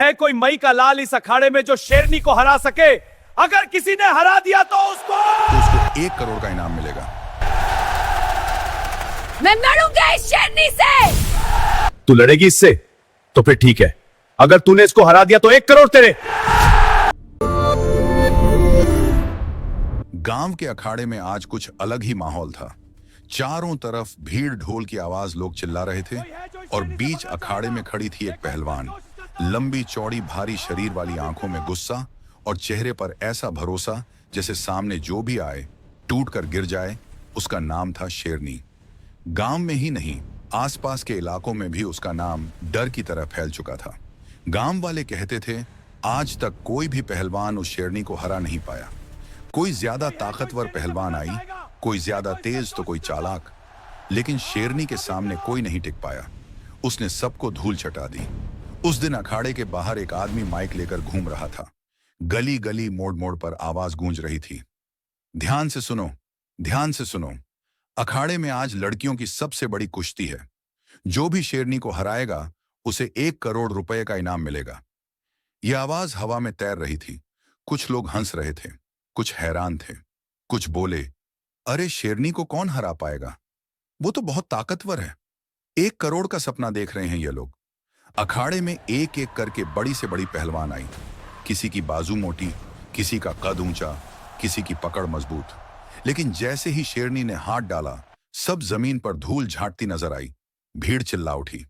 है कोई मई का लाल इस अखाड़े में जो शेरनी को हरा सके? अगर किसी ने हरा दिया तो उसको 1 करोड़ का इनाम मिलेगा। मैं लड़ूंगा इस शेरनी से। तू लड़ेगी इससे? तो फिर ठीक है, अगर तूने इसको हरा दिया तो 1 करोड़ तेरे। गांव के अखाड़े में आज कुछ अलग ही माहौल था। चारों तरफ भीड़, ढोल की आवाज, लोग चिल्ला रहे थे और बीच अखाड़े में खड़ी थी एक पहलवान। लंबी चौड़ी भारी शरीर वाली, आंखों में गुस्सा और चेहरे पर ऐसा भरोसा जैसे सामने जो भी आए टूट कर गिर जाए। उसका नाम था शेरनी। गांव में ही नहीं, आसपास के इलाकों में भी उसका नाम डर की तरह फैल चुका था। गांव वाले कहते थे आज तक कोई भी पहलवान उस शेरनी को हरा नहीं पाया। कोई ज्यादा ताकतवर पहलवान आई, कोई ज्यादा तेज तो कोई चालाक, लेकिन शेरनी के सामने कोई नहीं टिक पाया। उसने सबको धूल चटा दी। उस दिन अखाड़े के बाहर एक आदमी माइक लेकर घूम रहा था। गली गली, मोड़ मोड़ पर आवाज गूंज रही थी, ध्यान से सुनो, ध्यान से सुनो, अखाड़े में आज लड़कियों की सबसे बड़ी कुश्ती है। जो भी शेरनी को हराएगा उसे 1 करोड़ रुपए का इनाम मिलेगा। यह आवाज हवा में तैर रही थी। कुछ लोग हंस रहे थे, कुछ हैरान थे, कुछ बोले, अरे शेरनी को कौन हरा पाएगा, वो तो बहुत ताकतवर है। 1 करोड़ का सपना देख रहे हैं ये लोग। अखाड़े में एक एक करके बड़ी से बड़ी पहलवान आई। किसी की बाजू मोटी, किसी का कद ऊंचा, किसी की पकड़ मजबूत। लेकिन जैसे ही शेरनी ने हाथ डाला, सब जमीन पर धूल झाड़ती नजर आई। भीड़ चिल्ला उठी,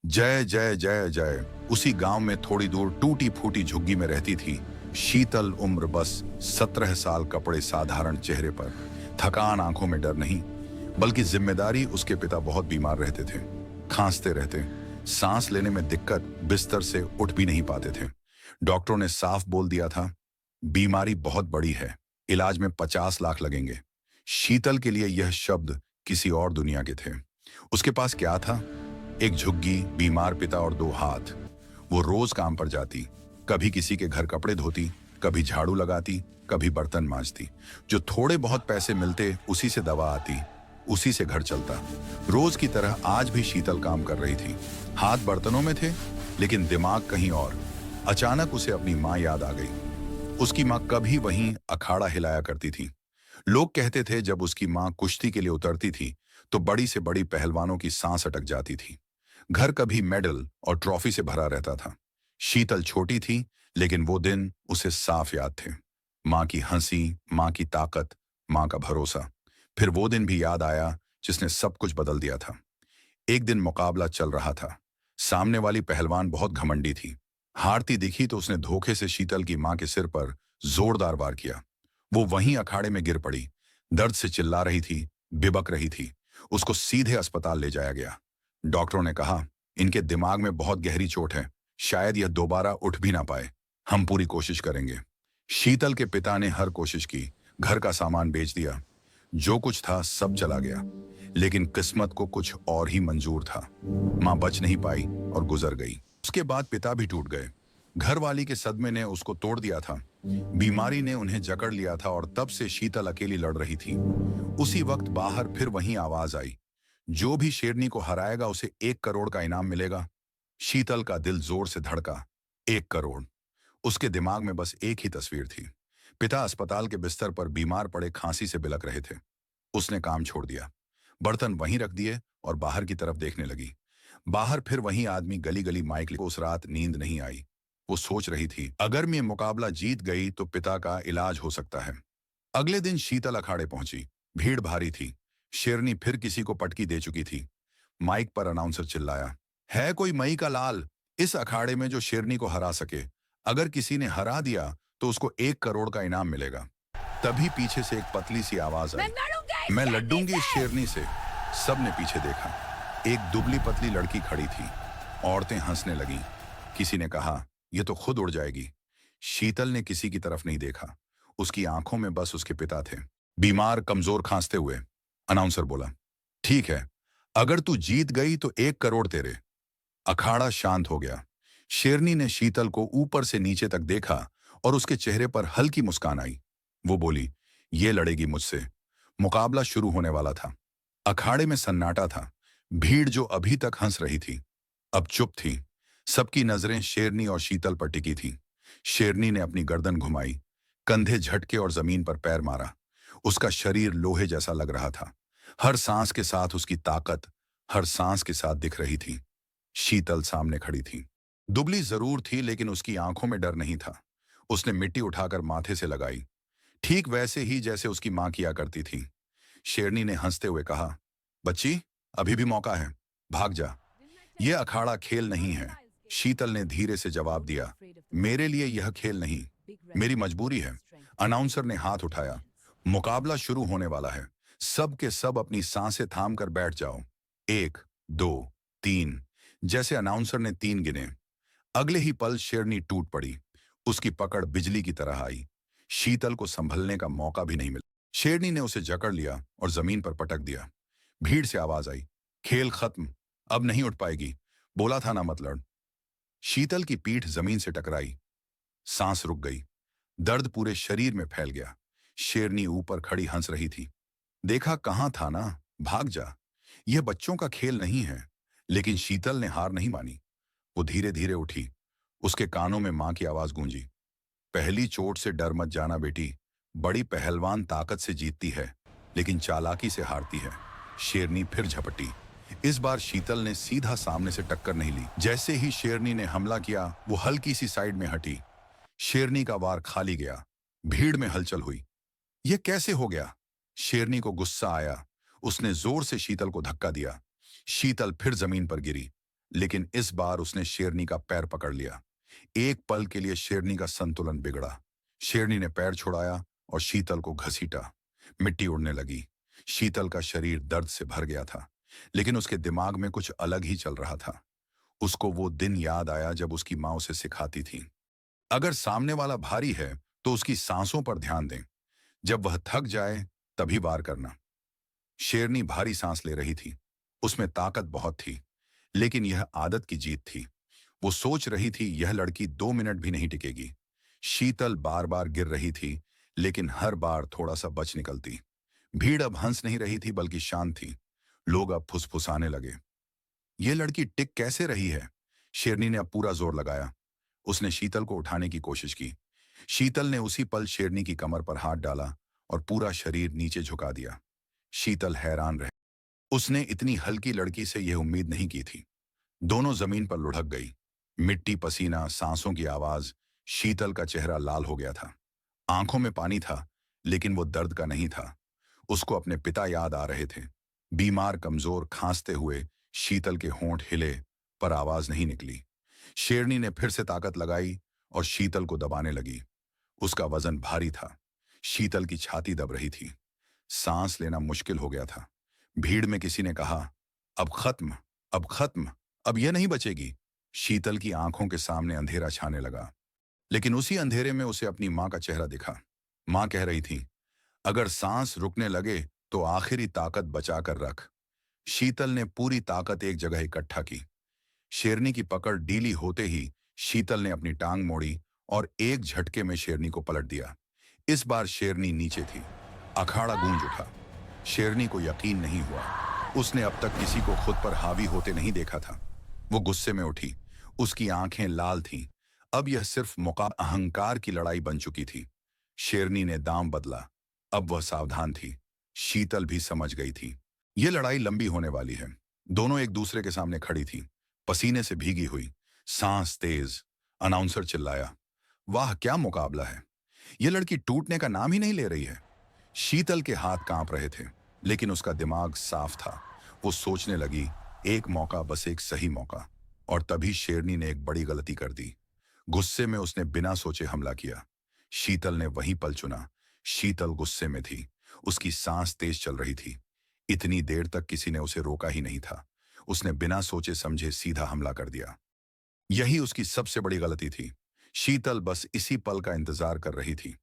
जय जय जय जय। उसी गांव में थोड़ी दूर टूटी फूटी झुग्गी में रहती थी शीतल। उम्र बस 17 साल, कपड़े साधारण, चेहरे पर थकान, आंखों में डर नहीं बल्कि जिम्मेदारी। उसके पिता बहुत बीमार रहते थे, खांसते रहते, सांस लेने में दिक्कत, बिस्तर से उठ भी नहीं पाते थे। डॉक्टरों ने साफ बोल दिया था बीमारी बहुत बड़ी है, इलाज में 50 लाख लगेंगे। शीतल के लिए यह शब्द किसी और दुनिया के थे। उसके पास क्या था? एक झुग्गी, बीमार पिता और 2 हाथ। वो रोज काम पर जाती, कभी किसी के घर कपड़े धोती, कभी झाड़ू लगाती, कभी बर्तन मांजती। जो थोड़े बहुत पैसे मिलते उसी से दवा आती, उसी से घर चलता। रोज की तरह आज भी शीतल काम कर रही थी। हाथ बर्तनों में थे लेकिन दिमाग कहीं और। अचानक उसे अपनी माँ याद आ गई। उसकी माँ कभी वहीं अखाड़ा हिलाया करती थी। लोग कहते थे जब उसकी माँ कुश्ती के लिए उतरती थी तो बड़ी से बड़ी पहलवानों की सांस अटक जाती थी। घर कभी मेडल और ट्रॉफी से भरा रहता था। शीतल छोटी थी लेकिन वो दिन उसे साफ याद थे। माँ की हंसी, माँ की ताकत, माँ का भरोसा। फिर वो दिन भी याद आया जिसने सब कुछ बदल दिया था। एक दिन मुकाबला चल रहा था। सामने वाली पहलवान बहुत घमंडी थी। हारती दिखी तो उसने धोखे से शीतल की माँ के सिर पर जोरदार वार किया। वो वहीं अखाड़े में गिर पड़ी, दर्द से चिल्ला रही थी, बिबक रही थी। उसको सीधे अस्पताल ले जाया गया। डॉक्टरों ने कहा इनके दिमाग में बहुत गहरी चोट है, शायद यह दोबारा उठ भी ना पाए। हम पूरी कोशिश करेंगे। शीतल के पिता ने हर कोशिश की, घर का सामान बेच दिया, जो कुछ था सब चला गया। लेकिन किस्मत को कुछ और ही मंजूर था। माँ बच नहीं पाई और गुजर गई। उसके बाद पिता भी टूट गए। घरवाली के सदमे ने उसको तोड़ दिया था। बीमारी ने उन्हें जकड़ लिया था और तब से शीतल अकेली लड़ रही थी। उसी वक्त बाहर फिर वही आवाज आई, जो भी शेरनी को हराएगा उसे 1 करोड़ का इनाम मिलेगा। शीतल का दिल जोर से धड़का। 1 करोड़। उसके दिमाग में बस एक ही तस्वीर थी। पिता अस्पताल के बिस्तर पर बीमार पड़े, खांसी से बिलख रहे थे। उसने काम छोड़ दिया, बर्तन वहीं रख दिए और बाहर की तरफ देखने लगी। बाहर फिर वही आदमी गली गली माइक लेकर। उस रात नींद नहीं आई। वो सोच रही थी अगर मैं मुकाबला जीत गई तो पिता का इलाज हो सकता है। अगले दिन शीतल अखाड़े पहुंची। भीड़ भारी थी। शेरनी फिर किसी को पटकी दे चुकी थी। माइक पर अनाउंसर चिल्लाया, है कोई मई का लाल इस अखाड़े में जो शेरनी को हरा सके? अगर किसी ने हरा दिया तो उसको 1 करोड़ का इनाम मिलेगा। तभी पीछे से एक पतली सी आवाज आई, मैं लड़ूंगी इस शेरनी से। सबने पीछे देखा। एक दुबली पतली लड़की खड़ी थी। औरतें हंसने लगीं। किसी ने कहा यह तो खुद उड़ जाएगी। शीतल ने किसी की तरफ नहीं देखा। उसकी आंखों में बस उसके पिता थे, बीमार, कमजोर, खांसते हुए। अनाउंसर बोला, ठीक है, अगर तू जीत गई तो 1 करोड़ तेरे। अखाड़ा शांत हो गया। शेरनी ने शीतल को ऊपर से नीचे तक देखा और उसके चेहरे पर हल्की मुस्कान आई। वो बोली, ये लड़ेगी मुझसे। मुकाबला शुरू होने वाला था। अखाड़े में सन्नाटा था। भीड़ जो अभी तक हंस रही थी अब चुप थी। सबकी नजरें शेरनी और शीतल पर टिकी थीं। शेरनी ने अपनी गर्दन घुमाई, कंधे झटके और जमीन पर पैर मारा। उसका शरीर लोहे जैसा लग रहा था। हर सांस के साथ उसकी ताकत हर सांस के साथ दिख रही थी। शीतल सामने खड़ी थी। दुबली जरूर थी, लेकिन उसकी आंखों में डर नहीं था। उसने मिट्टी उठाकर माथे से लगाई, ठीक वैसे ही जैसे उसकी मां किया करती थी। शेरनी ने हंसते हुए कहा, बच्ची, अभी भी मौका है, भाग जा। यह अखाड़ा खेल नहीं है। शीतल ने धीरे से जवाब दिया, मेरे लिए यह खेल नहीं, मेरी मजबूरी है। अनाउंसर ने हाथ उठाया, मुकाबला शुरू होने वाला है। सब के सब अपनी सांसें थाम कर बैठ जाओ। 1, 2, 3। जैसे अनाउंसर ने 3 गिने, अगले ही पल शेरनी टूट पड़ी। उसकी पकड़ बिजली की तरह आई। शीतल को संभलने का मौका भी नहीं मिला। शेरनी ने उसे जकड़ लिया और जमीन पर पटक दिया। भीड़ से आवाज आई, खेल खत्म, अब नहीं उठ पाएगी, बोला था ना मत लड़। शीतल की पीठ जमीन से टकराई, सांस रुक गई, दर्द पूरे शरीर में फैल गया। शेरनी ऊपर खड़ी हंस रही थी। देखा कहां था ना, भाग जा, यह बच्चों का खेल नहीं है। लेकिन शीतल ने हार नहीं मानी। वो धीरे धीरे उठी। उसके कानों में मां की आवाज गूंजी, पहली चोट से डर मत जाना बेटी, बड़ी पहलवान ताकत से जीतती है, लेकिन चालाकी से हारती है। शेरनी फिर झपटी। इस बार शीतल ने सीधा सामने से टक्कर नहीं ली। जैसे ही शेरनी ने हमला किया, वो हल्की सी साइड में हटी। शेरनी का वार खाली गया। भीड़ में हलचल हुई। यह कैसे हो गया? शेरनी को गुस्सा आया। उसने जोर से शीतल को धक्का दिया। शीतल फिर जमीन पर गिरी, लेकिन इस बार उसने शेरनी का पैर पकड़ लिया। एक पल के लिए शेरनी का संतुलन बिगड़ा। शेरनी ने पैर छुड़ाया और शीतल को घसीटा। मिट्टी उड़ने लगी। शीतल का शरीर दर्द से भर गया था, लेकिन उसके दिमाग में कुछ अलग ही चल रहा था। उसको वो दिन याद आया जब उसकी मां उसे सिखाती थी, अगर सामने वाला भारी है तो उसकी सांसों पर ध्यान दें, जब वह थक जाए तभी वार करना। शेरनी भारी सांस ले रही थी। उसमें ताकत बहुत थी, लेकिन यह आदत की जीत थी। वो सोच रही थी यह लड़की 2 मिनट भी नहीं टिकेगी। शीतल बार बार गिर रही थी, लेकिन हर बार थोड़ा सा बच निकलती। भीड़ अब हंस नहीं रही थी, बल्कि शांत थी। लोग अब फुसफुसाने लगे, यह लड़की टिक कैसे रही है? शेरनी ने अब पूरा जोर लगाया। उसने शीतल को उठाने की कोशिश की। शीतल ने उसी पल शेरनी की कमर पर हाथ डाला और पूरा शरीर नीचे झुका दिया। शीतल हैरान रह। उसने इतनी हल्की लड़की से यह उम्मीद नहीं की थी। दोनों जमीन पर लुढ़क गई। मिट्टी, पसीना, सांसों की आवाज। शीतल का चेहरा लाल हो गया था। आंखों में पानी था, लेकिन वो दर्द का नहीं था। उसको अपने पिता याद आ रहे थे। बीमार, कमजोर, खांसते हुए। शीतल के होंठ हिले, पर आवाज नहीं निकली। शेरनी ने फिर से ताकत लगाई और शीतल को दबाने लगी। उसका वजन भारी था। शीतल की छाती दब रही थी। सांस लेना मुश्किल हो गया था। भीड़ में किसी ने कहा, अब खत्म, अब खत्म, अब यह नहीं बचेगी। शीतल की आंखों के सामने अंधेरा छाने लगा, लेकिन उसी अंधेरे में उसे अपनी मां का चेहरा दिखा। मां कह रही थी, अगर सांस रुकने लगे तो आखिरी ताकत बचा कर रख। शीतल ने पूरी ताकत एक जगह इकट्ठा की। शेरनी की पकड़ ढीली होते ही शीतल ने अपनी टांग मोड़ी और एक झटके में शेरनी को पलट दिया। इस बार शेरनी नीचे थी। अखाड़ा गूंज उठा। शेरनी को यकीन नहीं हुआ। उसने अब तक किसी को खुद पर हावी होते नहीं देखा था। वो गुस्से में उठी। उसकी आंखें लाल थीं। अब यह सिर्फ अहंकार की लड़ाई बन चुकी थी। शेरनी ने दाम बदला। अब वह सावधान थी। शीतल भी समझ गई थी, यह लड़ाई लंबी होने वाली है। दोनों एक दूसरे के सामने खड़ी थी, पसीने से भीगी हुई, सांस तेज। अनाउंसर चिल्लाया, वाह क्या मुकाबला है, यह लड़की टूटने का नाम ही नहीं ले रही है। शीतल के हाथ कांप रहे थे, लेकिन उसका दिमाग साफ था। वो सोचने लगी, एक मौका, बस एक सही मौका। और तभी शेरनी ने एक बड़ी गलती कर दी। गुस्से में उसने बिना सोचे हमला किया। शीतल ने वही पल चुना। शीतल गुस्से में थी। उसकी सांस तेज चल रही थी। इतनी देर तक किसी ने उसे रोका ही नहीं था। उसने बिना सोचे समझे सीधा हमला कर दिया। यही उसकी सबसे बड़ी गलती थी। शीतल बस इसी पल का इंतजार कर रही थी।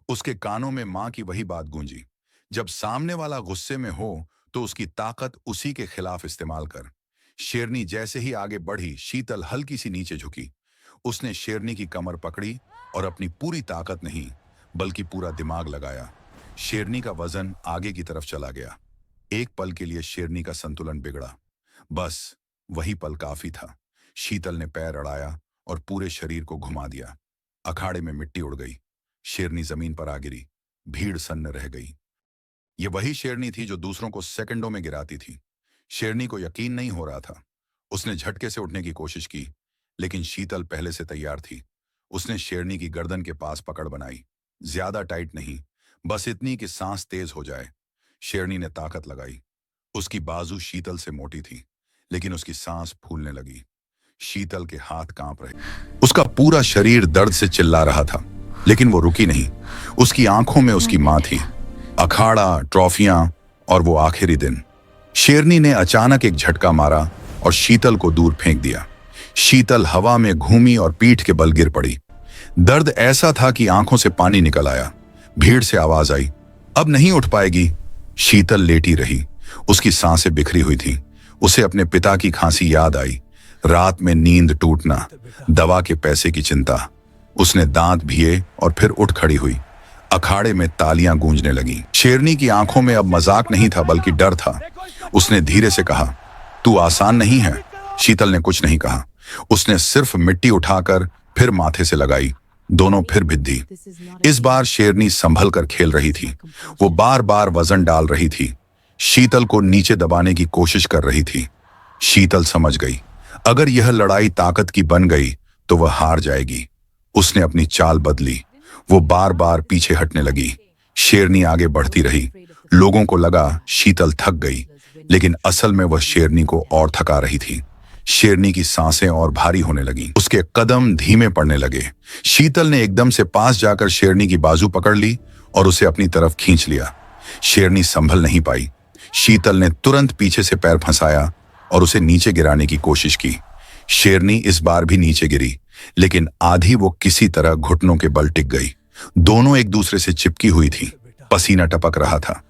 उसके कानों में मां की वही बात गूंजी, जब सामने वाला गुस्से में हो तो उसकी ताकत उसी के खिलाफ इस्तेमाल कर। शेरनी जैसे ही आगे बढ़ी, शीतल हल्की सी नीचे झुकी। उसने शेरनी की कमर पकड़ी और अपनी पूरी ताकत नहीं, बल्कि पूरा दिमाग लगाया। शेरनी का वजन आगे की तरफ चला गया। एक पल के लिए शेरनी का संतुलन बिगड़ा। बस वही पल काफी था। शीतल ने पैर अड़ाया और पूरे शरीर को घुमा दिया। अखाड़े में मिट्टी उड़ गई। शेरनी जमीन पर आ गिरी। भीड़ सन्न रह गई। ये वही शेरनी थी जो दूसरों को सेकंडों में गिराती थी। शेरनी को यकीन नहीं हो रहा था। उसने झटके से उठने की कोशिश की, लेकिन शीतल पहले से तैयार थी। उसने शेरनी की गर्दन के पास पकड़ बनाई। ज्यादा टाइट नहीं, बस इतनी कि सांस तेज हो जाए। शेरनी ने ताकत लगाई। उसकी बाजू शीतल से मोटी थी, लेकिन उसकी सांस फूलने लगी। शीतल के हाथ कांप रहे। उसका पूरा शरीर दर्द से चिल्ला रहा था, लेकिन वो रुकी नहीं। उसकी आंखों में उसकी मां थी, अखाड़ा, ट्रॉफियां और वो आखिरी दिन। शेरनी ने अचानक एक झटका मारा और शीतल को दूर फेंक दिया। शीतल हवा में घूमी और पीठ के बल गिर पड़ी। दर्द ऐसा था कि आंखों से पानी निकल आया। भीड़ से आवाज आई, अब नहीं उठ पाएगी। शीतल लेटी रही। उसकी सांसें बिखरी हुई थी। उसे अपने पिता की खांसी याद आई। रात में नींद टूटना, दवा के पैसे की चिंता। उसने दांत भिए और फिर उठ खड़ी हुई। अखाड़े में तालियां गूंजने लगीं। शेरनी की आंखों में अब मजाक नहीं था, बल्कि डर था। उसने धीरे से कहा, तू आसान नहीं है। शीतल ने कुछ नहीं कहा। उसने सिर्फ मिट्टी उठाकर फिर माथे से लगाई। दोनों फिर भिद्दी। इस बार शेरनी संभल कर खेल रही थी। वो बार बार वजन डाल रही थी। शीतल को नीचे दबाने की कोशिश कर रही थी। शीतल समझ गई, अगर यह लड़ाई ताकत की बन गई तो वह हार जाएगी। उसने अपनी चाल बदली। वो बार बार पीछे हटने लगी। शेरनी आगे बढ़ती रही। लोगों को लगा शीतल थक गई, लेकिन असल में वह शेरनी को और थका रही थी। शेरनी की सांसें और भारी होने लगी। उसके कदम धीमे पड़ने लगे। शीतल ने एकदम से पास जाकर शेरनी की बाजू पकड़ ली और उसे अपनी तरफ खींच लिया। शेरनी संभल नहीं पाई। शीतल ने तुरंत पीछे से पैर फंसाया और उसे नीचे गिराने की कोशिश की। शेरनी इस बार भी नीचे गिरी, लेकिन आधी वो किसी तरह घुटनों के बल टिक गई। दोनों एक दूसरे से चिपकी हुई थी। पसीना टपक रहा था।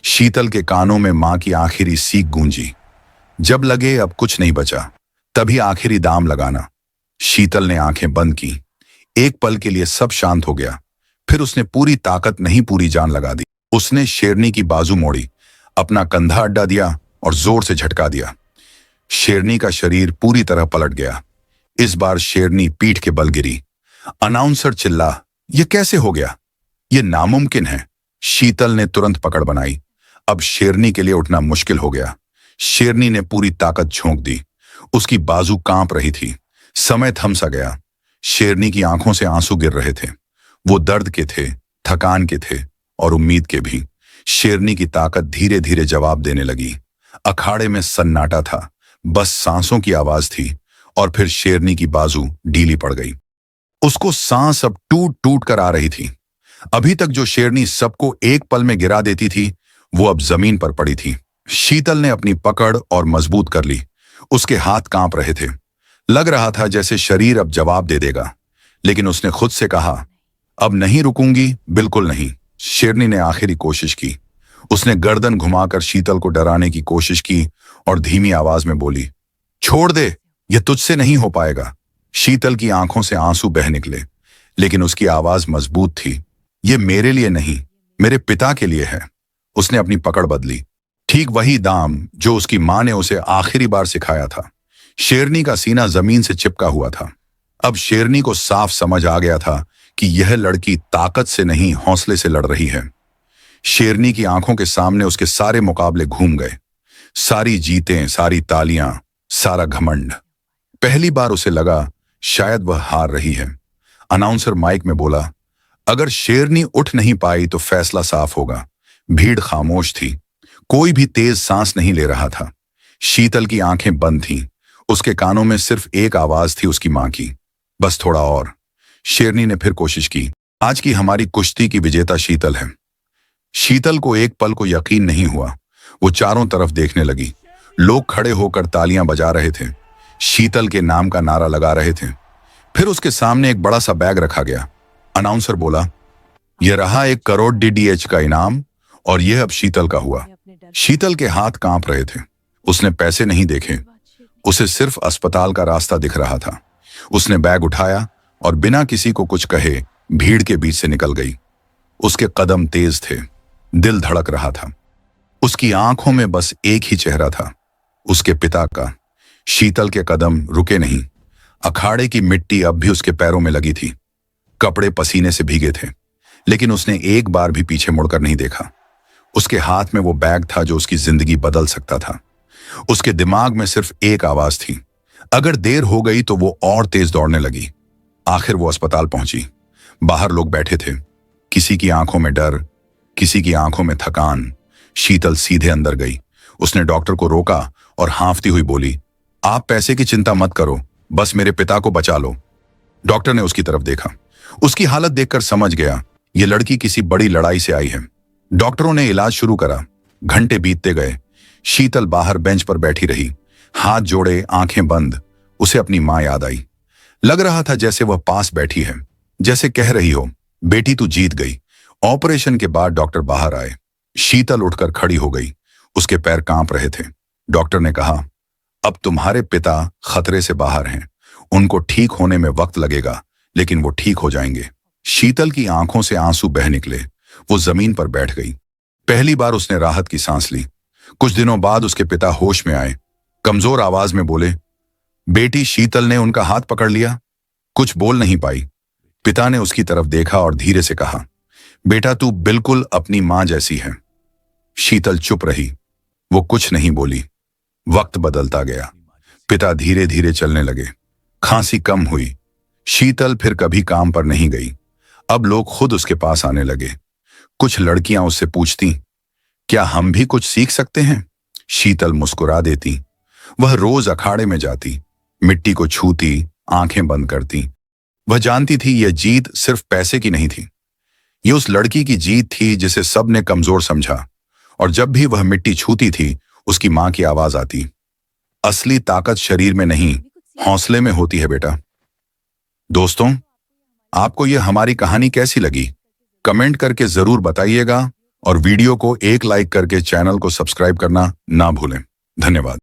शीतल के कानों में मां की आखिरी सीख गूंजी, जब लगे अब कुछ नहीं बचा, तभी आखिरी दाम लगाना। शीतल ने आंखें बंद की। एक पल के लिए सब शांत हो गया। फिर उसने पूरी ताकत नहीं, पूरी जान लगा दी। उसने शेरनी की बाजू मोड़ी, अपना कंधा अड्डा दिया और जोर से झटका दिया। शेरनी का शरीर पूरी तरह पलट गया। इस बार शेरनी पीठ के बल गिरी। अनाउंसर चिल्ला, यह कैसे हो गया? यह नामुमकिन है। शीतल ने तुरंत पकड़ बनाई। अब शेरनी के लिए उठना मुश्किल हो गया। शेरनी ने पूरी ताकत झोंक दी। उसकी बाजू कांप रही थी। समय थम सा गया। शेरनी की आंखों से आंसू गिर रहे थे। वो दर्द के थे, थकान के थे और उम्मीद के भी। शेरनी की ताकत धीरे धीरे जवाब देने लगी। अखाड़े में सन्नाटा था, बस सांसों की आवाज थी। और फिर शेरनी की बाजू ढीली पड़ गई। उसको सांस अब टूट टूट कर आ रही थी। अभी तक जो शेरनी सबको एक पल में गिरा देती थी, वो अब जमीन पर पड़ी थी। शीतल ने अपनी पकड़ और मजबूत कर ली। उसके हाथ कांप रहे थे। लग रहा था जैसे शरीर अब जवाब दे देगा, लेकिन उसने खुद से कहा, अब नहीं रुकूंगी, बिल्कुल नहीं। शेरनी ने आखिरी कोशिश की। उसने गर्दन घुमाकर शीतल को डराने की कोशिश की और धीमी आवाज में बोली, छोड़ दे, यह तुझसे नहीं हो पाएगा। शीतल की आंखों से आंसू बह निकले, लेकिन उसकी आवाज मजबूत थी। यह मेरे लिए नहीं, मेरे पिता के लिए है। उसने अपनी पकड़ बदली। ठीक वही दाम जो उसकी मां ने उसे आखिरी बार सिखाया था। शेरनी का सीना जमीन से चिपका हुआ था। अब शेरनी को साफ समझ आ गया था कि यह लड़की ताकत से नहीं, हौसले से लड़ रही है। शेरनी की आंखों के सामने उसके सारे मुकाबले घूम गए। सारी जीतें, सारी तालियां, सारा घमंड। पहली बार उसे लगा शायद वह हार रही है। अनाउंसर माइक में बोला, अगर शेरनी उठ नहीं पाई तो फैसला साफ होगा। भीड़ खामोश थी। कोई भी तेज सांस नहीं ले रहा था। शीतल की आंखें बंद थीं। उसके कानों में सिर्फ एक आवाज थी, उसकी मां की, बस थोड़ा और। शेरनी ने फिर कोशिश की। आज की हमारी कुश्ती की विजेता शीतल है। शीतल को एक पल को यकीन नहीं हुआ। वो चारों तरफ देखने लगी। लोग खड़े होकर तालियां बजा रहे थे, शीतल के नाम का नारा लगा रहे थे। फिर उसके सामने एक बड़ा सा बैग रखा गया। अनाउंसर बोला, यह रहा 1 करोड़ DDH का इनाम और यह अब शीतल का हुआ। शीतल के हाथ कांप रहे थे। उसने पैसे नहीं देखे, उसे सिर्फ अस्पताल का रास्ता दिख रहा था। उसने बैग उठाया और बिना किसी को कुछ कहे भीड़ के बीच से निकल गई। उसके कदम तेज थे, दिल धड़क रहा था। उसकी आंखों में बस एक ही चेहरा था, उसके पिता का। शीतल के कदम रुके नहीं, अखाड़े की मिट्टी अब भी उसके पैरों में लगी थी, कपड़े पसीने से भीगे थे, लेकिन उसने एक बार भी पीछे मुड़कर नहीं देखा। उसके हाथ में वो बैग था जो उसकी जिंदगी बदल सकता था। उसके दिमाग में सिर्फ एक आवाज थी, अगर देर हो गई तो वो और तेज दौड़ने लगी। आखिर वो अस्पताल पहुंची। बाहर लोग बैठे थे, किसी की आंखों में डर, किसी की आंखों में थकान। शीतल सीधे अंदर गई। उसने डॉक्टर को रोका और हांफती हुई बोली, आप पैसे की चिंता मत करो, बस मेरे पिता को बचा लो। डॉक्टर ने उसकी तरफ देखा। उसकी हालत देखकर समझ गया ये लड़की किसी बड़ी लड़ाई से आई है। डॉक्टरों ने इलाज शुरू करा। घंटे बीतते गए। शीतल बाहर बेंच पर बैठी रही, हाथ जोड़े, आंखें बंद। उसे अपनी मां याद आई। लग रहा था जैसे वह पास बैठी है, जैसे कह रही हो, बेटी तू जीत गई। ऑपरेशन के बाद डॉक्टर बाहर आए। शीतल उठकर खड़ी हो गई। उसके पैर कांप रहे थे। डॉक्टर ने कहा, अब तुम्हारे पिता खतरे से बाहर हैं। उनको ठीक होने में वक्त लगेगा, लेकिन वो ठीक हो जाएंगे। शीतल की आंखों से आंसू बह निकले। वो जमीन पर बैठ गई। पहली बार उसने राहत की सांस ली। कुछ दिनों बाद उसके पिता होश में आए। कमजोर आवाज में बोले, बेटी शीतल ने उनका हाथ पकड़ लिया। कुछ बोल नहीं पाई। पिता ने उसकी तरफ देखा और धीरे से कहा, बेटा तू बिल्कुल अपनी मां जैसी है। शीतल चुप रही। वो कुछ नहीं बोली। वक्त बदलता गया। पिता धीरे धीरे चलने लगे। खांसी कम हुई। शीतल फिर कभी काम पर नहीं गई। अब लोग खुद उसके पास आने लगे। कुछ लड़कियां उससे पूछती, क्या हम भी कुछ सीख सकते हैं? शीतल मुस्कुरा देती। वह रोज अखाड़े में जाती, मिट्टी को छूती, आंखें बंद करती। वह जानती थी यह जीत सिर्फ पैसे की नहीं थी। ये उस लड़की की जीत थी जिसे सबने कमजोर समझा। और जब भी वह मिट्टी छूती थी, उसकी मां की आवाज आती, असली ताकत शरीर में नहीं, हौसले में होती है बेटा। दोस्तों, आपको यह हमारी कहानी कैसी लगी? कमेंट करके जरूर बताइएगा और वीडियो को एक लाइक करके चैनल को सब्सक्राइब करना ना भूलें। धन्यवाद।